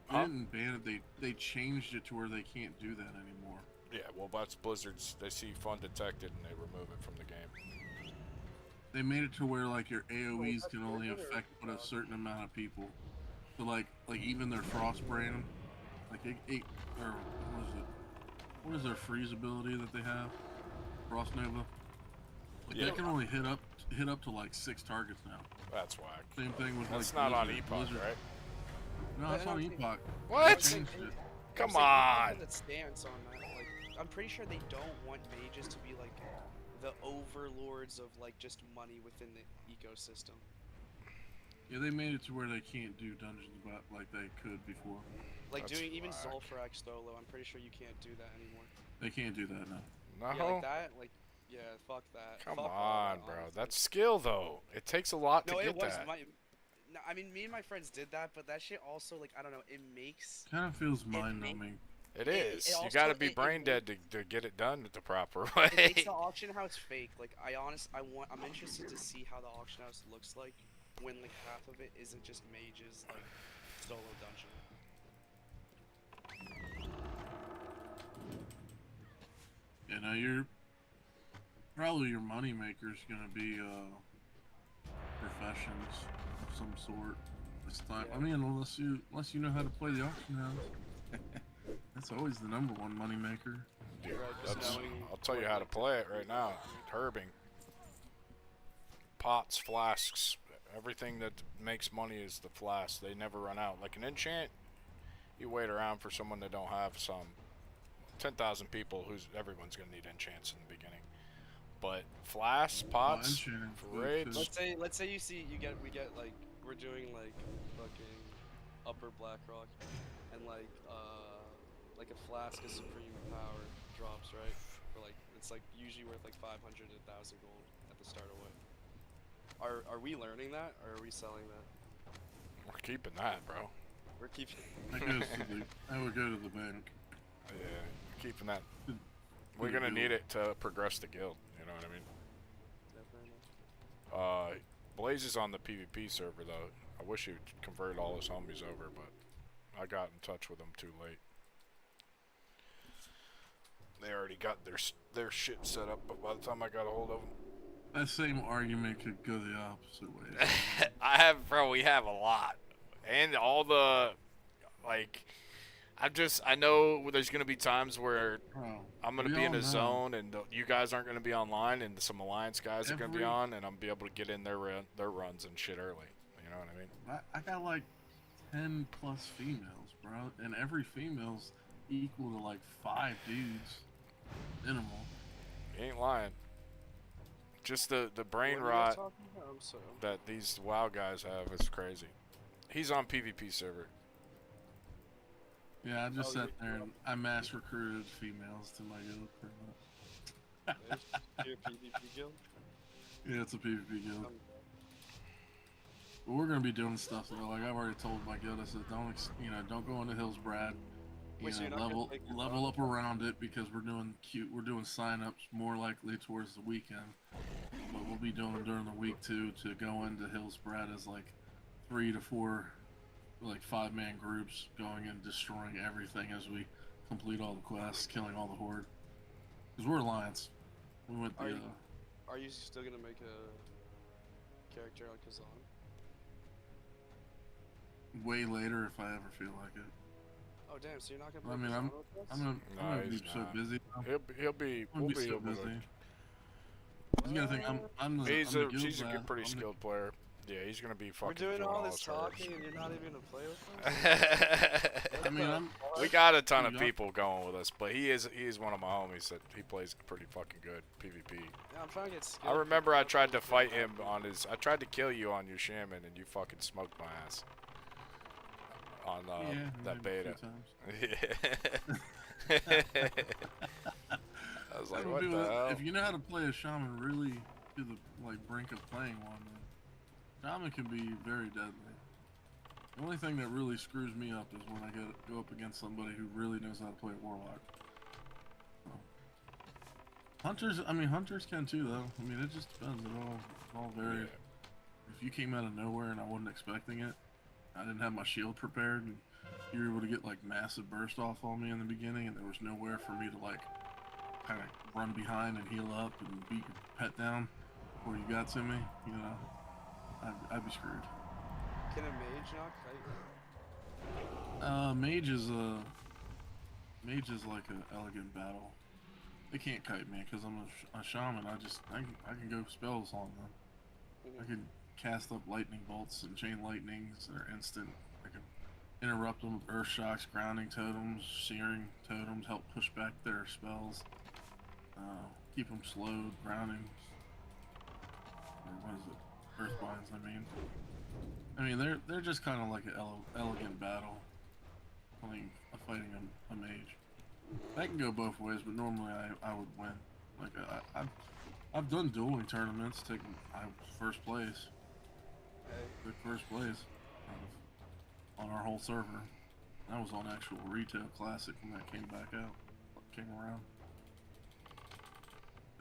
they didn't ban it. They changed it to where they can't do that anymore. Yeah, well, that's Blizzard's. They see fun detected and they remove it from the game. They made it to where like your AOE's that's can only good or affect but a bad? certain amount of people. So like even their frost brand, like it or what is it? What is their freeze ability that they have? Frost Nova. Like Yeah. they can only hit up to like 6 targets now. That's whack. Same thing with That's like not on Blizzard. Epoch, Blizzard. right? No, it's I don't on think- Epoch. What? They changed it. Come I'm saying Epoch on. has a stance on that. Like, I'm pretty sure they don't want mages to be like the overlords of like just money within the ecosystem. Yeah, they made it to where they can't do dungeons about like they could before. Like That's doing even whack. Zolfrax solo, I'm pretty sure you can't do that anymore. They can't do that now. No. Yeah, like that, like, yeah, fuck that. Come Fuck all on, that, bro. honestly. That's skill, though. It takes a lot No, to it get was that. my. No, I mean, me and my friends did that, but that shit also, like, I don't know, it makes. Kind of feels mind numbing. It it is. You also- gotta be it brain makes- dead to get it done the proper It way. makes the auction house fake. Like, I'm interested to see how the auction house looks like when like half of it isn't just mages, like solo dungeon. You know, probably your money maker's gonna be professions of some sort this time. Yeah. I mean, unless you know how to play the auction house. That's always the number one moneymaker. Dude, Right, just that's, knowing I'll tell you what how to the- play it right now. Herbing. Pots, flasks, everything that makes money is the flask. They never run out. Like an enchant, you wait around for someone that don't have some. 10,000 people, everyone's gonna need enchants in the beginning. But flasks, pots, enchanting for food, raids. Let's say we get like we're doing like fucking upper Blackrock, and like a flask of supreme power drops, right? For like it's like usually worth like 500 to 1,000 gold at the start of it. Are we learning that, or are we selling that? We're keeping that, bro. We're keeping. I would go to the bank. Yeah, keeping that. Good- We're good gonna deal. need it to progress the guild. You know what I mean? Definitely. Blaze is on the PvP server though. I wish he'd convert all his homies over, but I got in touch with him too late. They already got their shit set up, but by the time I got a hold of them, That same argument could go the opposite way. we have a lot, and all the, like, I know there's gonna be times where Bro, I'm gonna we be in all a know. zone, and you guys aren't gonna be online, and some alliance guys are gonna be Every- on, and I'm be able to get in their runs and shit early. You know what I mean? I got like 10 plus females, bro, and every female's equal to like 5 dudes, minimal. You ain't lying. Just the brain What are you rot talking about? I'm sorry. that these WoW guys have is crazy. He's on PvP server. Yeah, I just Oh, sat there and I mass recruited females to my guild pretty much. Your PvP guild? Yeah, it's a PvP guild. Um, But we're gonna be doing stuff though. Like I've already told my guild, I said don't go into Hills, Brad. Wait, so you're not gonna level take your level up around it because we're doing sign-ups more likely towards the weekend. But we'll be doing them during the week too to go into Hills, Brad as like 3 to 4, like 5-man groups going and destroying everything as we complete all the quests, killing all the horde. Because we're Alliance. We went the. Are you still gonna make a character on KEZAN? Way later if I ever feel like it. Oh damn! So you're not gonna. I play mean, KEZAN with us? I'm No, gonna be he's so not. busy. He'll be I'm we'll gonna be be so able busy. to. You gotta think I'm the. He's I'm a the guild he's a rat. good, pretty I'm the- skilled player. Yeah, he's gonna be We're fucking doing all this his servers. talking and you're not even gonna play with us. I mean, I'm. We got a ton of Yeah. people going with us, but he is one of my homies that he plays pretty fucking good PvP. Yeah, I'm trying to get. I remember I tried to fight him on his. I tried to kill you on your shaman, and you fucking smoked my ass. On Yeah, that maybe a beta. few times. Yeah. I was like, That'll what be the hell? If you know how to play a shaman really to the brink of playing one, then shaman can be very deadly. The only thing that really screws me up is when I go up against somebody who really knows how to play warlock. So. Hunters can too though. I mean, it just depends. It all varies. Yeah. If you came out of nowhere and I wasn't expecting it, I didn't have my shield prepared, and you were able to get like massive burst off on me in the beginning, and there was nowhere for me to like kind of run behind and heal up and beat your pet down before you got to me, you know, I'd be screwed. Can a mage not kite? Mage is like an elegant battle. They can't kite me because I'm a shaman. I can go spells on them. I can cast up lightning bolts and chain lightnings that are instant. I can interrupt them with earth shocks, grounding totems, searing totems, help push back their spells. Keep them slowed, grounding. Or what is it? Earth binds, I mean, they're just kind of like an elegant battle. Fighting a mage. That can go both ways, but normally I would win. Like I've done dueling tournaments, taking first place. Hey, Took first place on our whole server. That was on actual retail classic when that came around.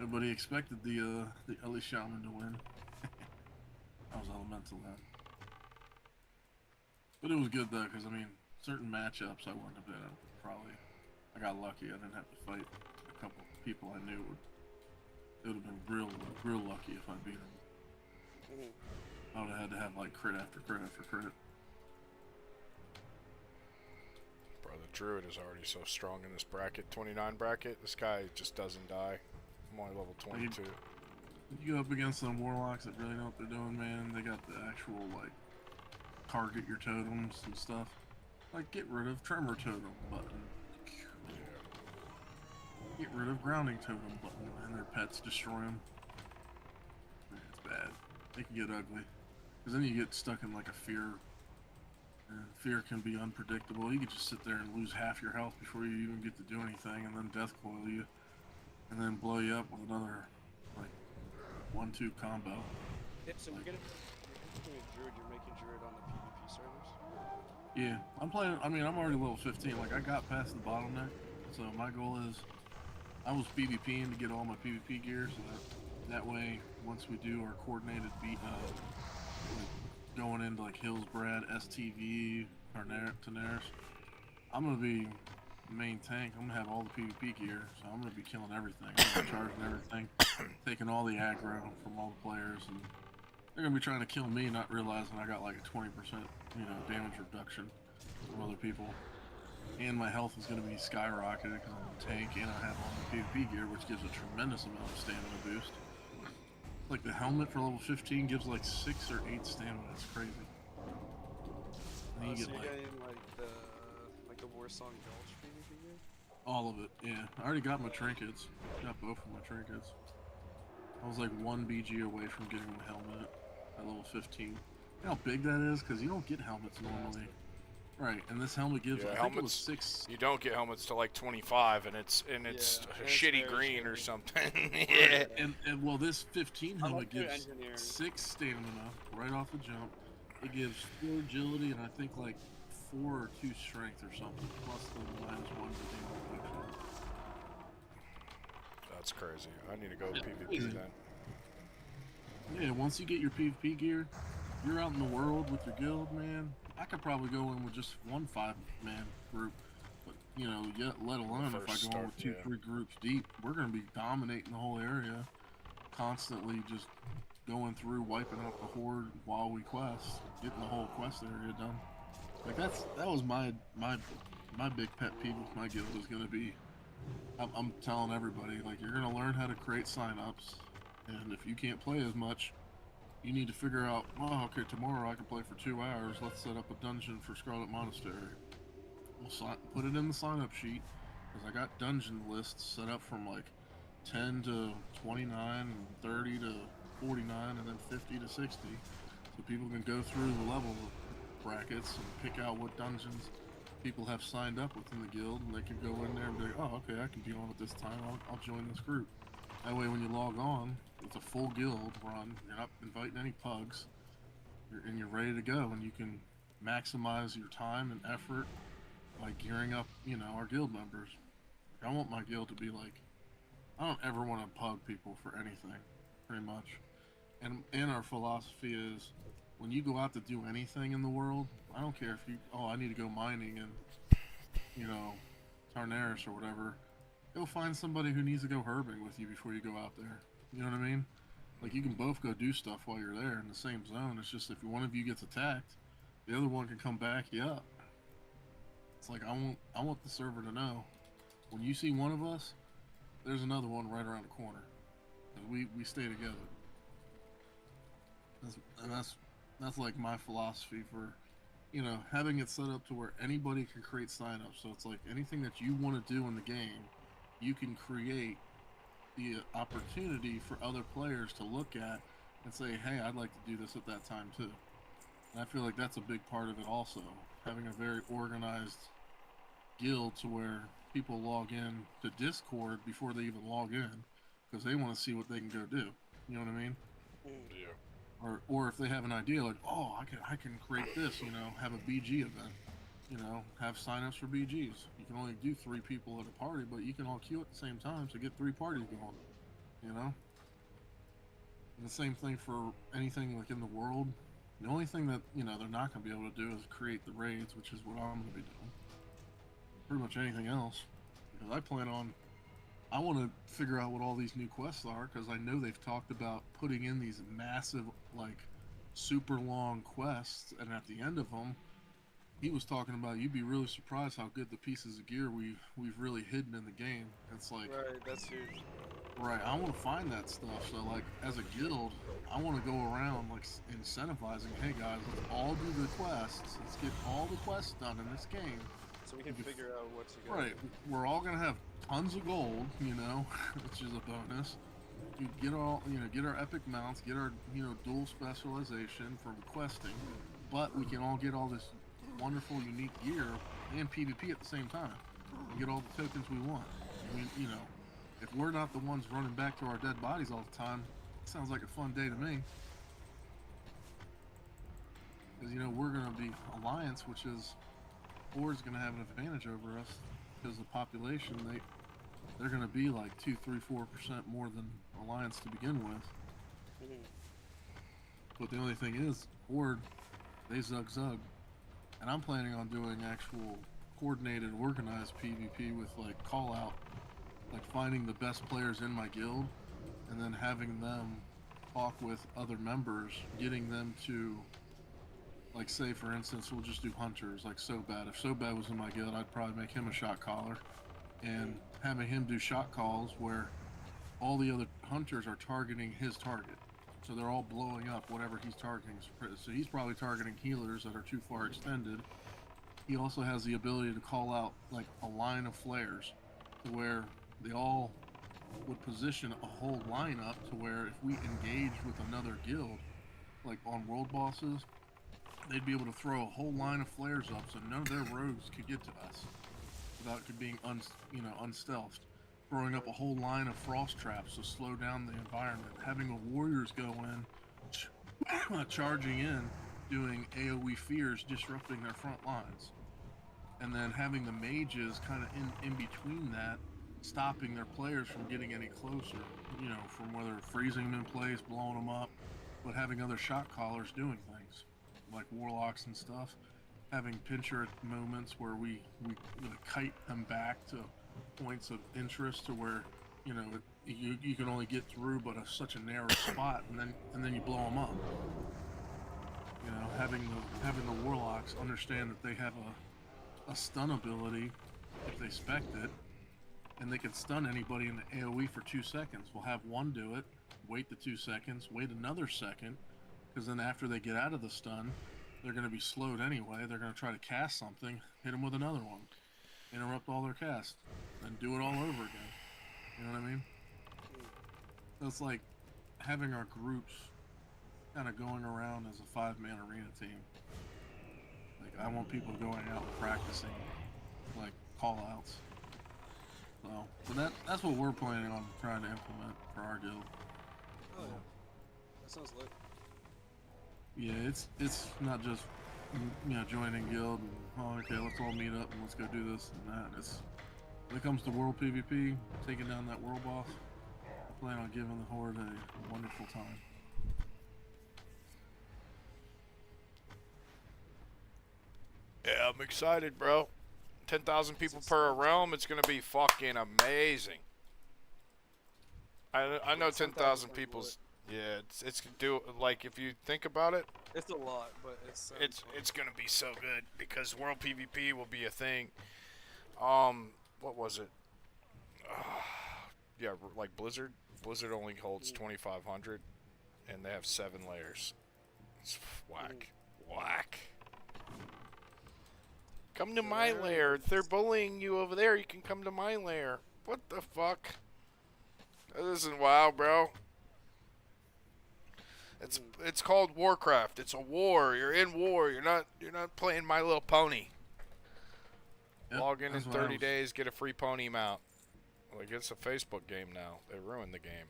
Nobody expected the Ellie Shaman to win. I was elemental then. But it was good though, because I mean, certain matchups I wouldn't have been probably. I got lucky. I didn't have to fight a couple people I knew it would have been real lucky if I beat them. I would have had to have like crit after crit after crit. Bro, the druid is already so strong in this bracket, 29 bracket. This guy just doesn't die. I'm only level 22. You go up against some warlocks that really know what they're doing, man. They got the actual like target your totems and stuff. Like get rid of tremor totem button. Get rid of grounding totem button, and their pets destroy them. It's bad. It can get ugly. Because then you get stuck in like a fear. And fear can be unpredictable. You could just sit there and lose half your health before you even get to do anything, and then death coil you, and then blow you up with another like 1-2 combo. Yep, so you're doing Druid, you're making Druid on the PvP servers? Yeah, I'm playing. I mean, I'm already level 15. Like I got past the bottleneck, so my goal is I was PvPing to get all my PvP gear, so that way once we do our coordinated beat, like going into like Hillsbrad, STV, Tanaris, I'm gonna be the main tank. I'm gonna have all the PvP gear, so I'm gonna be killing everything. I'm gonna be charging everything, taking all the aggro from all the players, and they're gonna be trying to kill me, not realizing I got like a 20%, damage reduction from other people. And my health is going to be skyrocketed because I'm a tank and I have all my PvP gear, which gives a tremendous amount of stamina boost. Like the helmet for level 15 gives like 6 or 8 stamina. It's crazy. And you So get you're like getting the Warsong Gulch PvP gear? all of it. Yeah, I already got my trinkets. Got both of my trinkets. I was like 1 BG away from getting the helmet at level 15. You know how big that is? Because you don't get helmets normally. Right, and this helmet gives, I think it was 6. You don't get helmets till like 25, and it's Yeah, and it's shitty very green or shitty. something. Yeah. And well, this 15 helmet their gives engineering. 6 stamina right off the jump. It gives 4 agility and I think like 4 or 2 strength or something, plus the -1 to damage reduction. That's crazy. I need to go PvP crazy. then. Yeah, once you get your PvP gear, you're out in the world with your guild, man. I could probably go in with just 1 5-man group, but yet let alone if I First go in start, with 2, yeah. 3 groups deep, we're gonna be dominating the whole area, constantly just going through, wiping out the horde while we quest, getting the whole quest area done. Like that was my big pet peeve with my guild is gonna be, I'm telling everybody, like, you're gonna learn how to create signups, and if you can't play as much, you need to figure out, well, okay, tomorrow I can play for 2 hours. Let's set up a dungeon for Scarlet Monastery. We'll put it in the sign-up sheet, because I got dungeon lists set up from like 10 to 29, and 30 to 49, and then 50 to 60. So people can go through the level brackets and pick out what dungeons people have signed up within the guild, and they can go in there and be like, oh, okay, I can be on at this time. I'll join this group. That way, when you log on, it's a full guild run. You're not inviting any pugs, and you're ready to go. And you can maximize your time and effort by gearing up, our guild members. I want my guild to be like, I don't ever want to pug people for anything, pretty much. And our philosophy is, when you go out to do anything in the world, I don't care if I need to go mining in, Tarnaris or whatever. Go find somebody who needs to go herbing with you before you go out there. You know what I mean? Like, you can both go do stuff while you're there in the same zone. It's just if one of you gets attacked, the other one can come back you up. It's like, I want the server to know, when you see one of us, there's another one right around the corner. And we stay together. And that's like my philosophy for, having it set up to where anybody can create signups. So it's like anything that you want to do in the game, you can create the opportunity for other players to look at and say, hey, I'd like to do this at that time too. And I feel like that's a big part of it also, having a very organized guild to where people log in to Discord before they even log in, because they want to see what they can go do. You know what I mean? Yeah. Or if they have an idea like, oh, I can create this, have a BG event. Have signups for BGs. You can only do 3 people at a party, but you can all queue at the same time to get 3 parties going, And the same thing for anything like in the world. The only thing that, they're not going to be able to do is create the raids, which is what I'm going to be doing. Pretty much anything else. Because I want to figure out what all these new quests are, because I know they've talked about putting in these massive, like, super long quests, and at the end of them, he was talking about you'd be really surprised how good the pieces of gear we've really hidden in the game. It's like, Right, that's huge. right, I want to find that stuff. So like as a guild, I want to go around like incentivizing, hey guys, let's all do the quests. Let's get all the quests done in this game. So we can figure out what to go. Right, we're all gonna have tons of gold, you know, which is a bonus. You get all, you know, get our epic mounts, get our, you know, dual specialization from questing, but we can all get all this wonderful, unique gear and PvP at the same time, and get all the tokens we want. I mean, you know, if we're not the ones running back to our dead bodies all the time, it sounds like a fun day to me. Because, you know, we're gonna be Alliance, which is Horde's gonna have an advantage over us because the population they're gonna be like 2, 3, 4% more than Alliance to begin with. Mhm. But the only thing is, Horde, they zug, and I'm planning on doing actual coordinated, organized PvP with like call out, like finding the best players in my guild, and then having them talk with other members, getting them to, like, say for instance, we'll just do hunters, like Sobad. If Sobad was in my guild, I'd probably make him a shot caller, and having him do shot calls where all the other hunters are targeting his target. So they're all blowing up whatever he's targeting. So he's probably targeting healers that are too far extended. He also has the ability to call out like a line of flares to where they all would position a whole lineup to where if we engage with another guild, like on world bosses, they'd be able to throw a whole line of flares up so none of their rogues could get to us without it being unstealthed. Throwing up a whole line of frost traps to slow down the environment. Having the warriors go in, charging in, doing AoE fears, disrupting their front lines. And then having the mages kind of in between that, stopping their players from getting any closer. You know, from whether freezing them in place, blowing them up, but having other shot callers doing things, like warlocks and stuff. Having pincher moments where we kite them back to points of interest to where, you know, you can only get through but such a narrow spot, and then you blow them up. You know, having the warlocks understand that they have a stun ability if they spec it, and they can stun anybody in the AoE for 2 seconds. We'll have one do it, wait the 2 seconds, wait another second, because then after they get out of the stun, they're going to be slowed anyway. They're going to try to cast something, hit them with another one, interrupt all their cast, and do it all over again. You know what I mean? So it's like having our groups kind of going around as a 5-man arena team. Like, I want people going out and practicing, like, call-outs. So that's what we're planning on trying to implement for our guild. Oh yeah, that sounds lit. Yeah, it's not just, you know, joining guild and, oh, okay, let's all meet up and let's go do this and that. When it comes to world PvP, taking down that world boss, I plan on giving the Horde a wonderful time. Yeah, I'm excited, bro. 10,000 people per realm. It's gonna be fucking amazing. I know 10,000 people's. Yeah, it's do like if you think about it. It's a lot, but It's gonna be so good because world PvP will be a thing. What was it? Yeah, like Blizzard. Blizzard only holds 2,500, and they have 7 layers. It's whack, whack. Come to my lair. If they're bullying you over there, you can come to my lair. What the fuck? This isn't WoW, bro. It's called Warcraft. It's a war. You're in war. You're not playing My Little Pony. Yep, Log in that's what 30 days, get a free pony mount. Like, it's a Facebook game now. They ruined the game.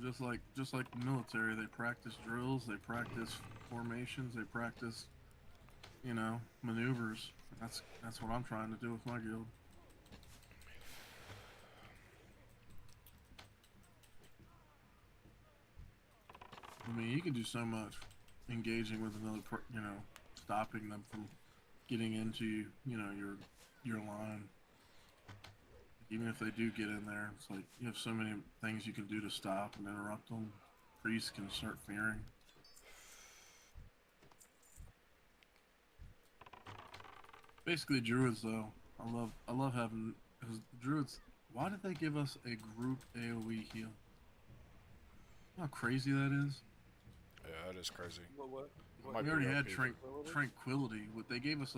Just like the military, they practice drills, they practice formations, they practice, you know, maneuvers. That's what I'm trying to do with my guild. I mean, you can do so much engaging with another, you know, stopping them from getting into, you know, your line. Even if they do get in there, it's like you have so many things you can do to stop and interrupt them. Priests can start fearing. Basically, druids though. I love having because druids. Why did they give us a group AOE heal? You know how crazy that is? Yeah, that is crazy. What? It might We be already had Tranquility? tranquility. What they gave us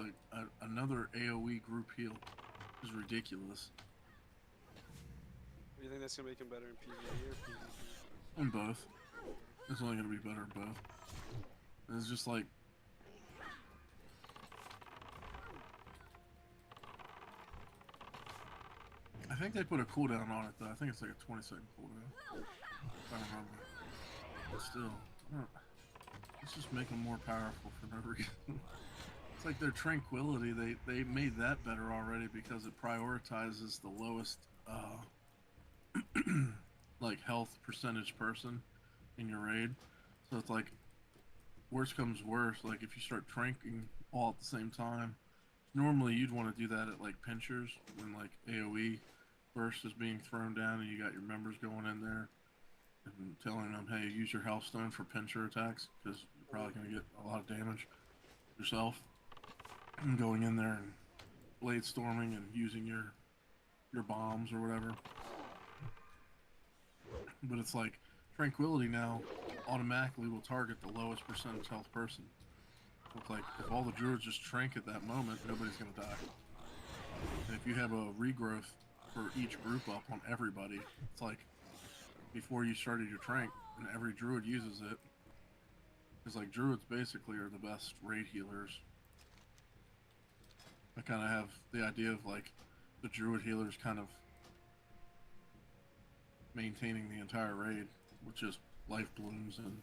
another AOE group heal. It was ridiculous. Do you think that's gonna make him better in PvE or PvP? In both. It's only gonna be better in both. And it's just like I think they put a cooldown on it though. I think it's like a 20-second cooldown. If I remember. But still, I don't, let's just make them more powerful for no reason. It's like their tranquility. They made that better already because it prioritizes the lowest like health percentage person in your raid. So it's like worst comes worst. Like if you start tranking all at the same time, normally you'd want to do that at like pinchers when like AOE burst is being thrown down and you got your members going in there and telling them, hey, use your health stone for pincher attacks because you're probably going to get a lot of damage yourself. And going in there and blade storming and using your bombs or whatever. But it's like tranquility now automatically will target the lowest percentage health person. So it's like if all the druids just trank at that moment, nobody's going to die. And if you have a regrowth for each group up on everybody, it's like before you started your trank and every druid uses it. It's like druids basically are the best raid healers. I kind of have the idea of like the druid healers kind of maintaining the entire raid with just life blooms and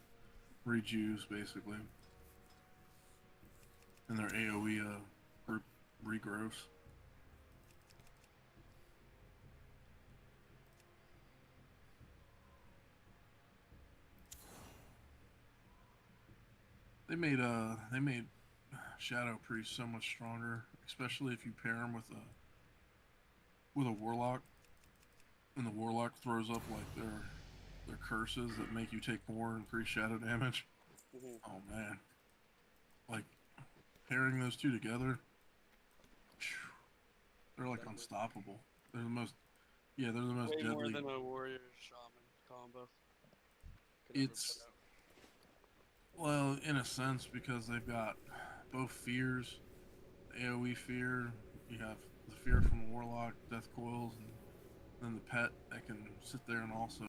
rejuves basically. And their AoE group regrowths. They made Shadow Priest so much stronger, especially if you pair him with a warlock, and the warlock throws up like their curses that make you take more increased shadow damage. Oh man, like pairing those two together, they're like unstoppable. They're the most, they're the most Way more deadly. than a warrior shaman combo. It's well, in a sense, because they've got both fears, the AoE fear. You have the fear from the warlock, death coils, and then the pet that can sit there and also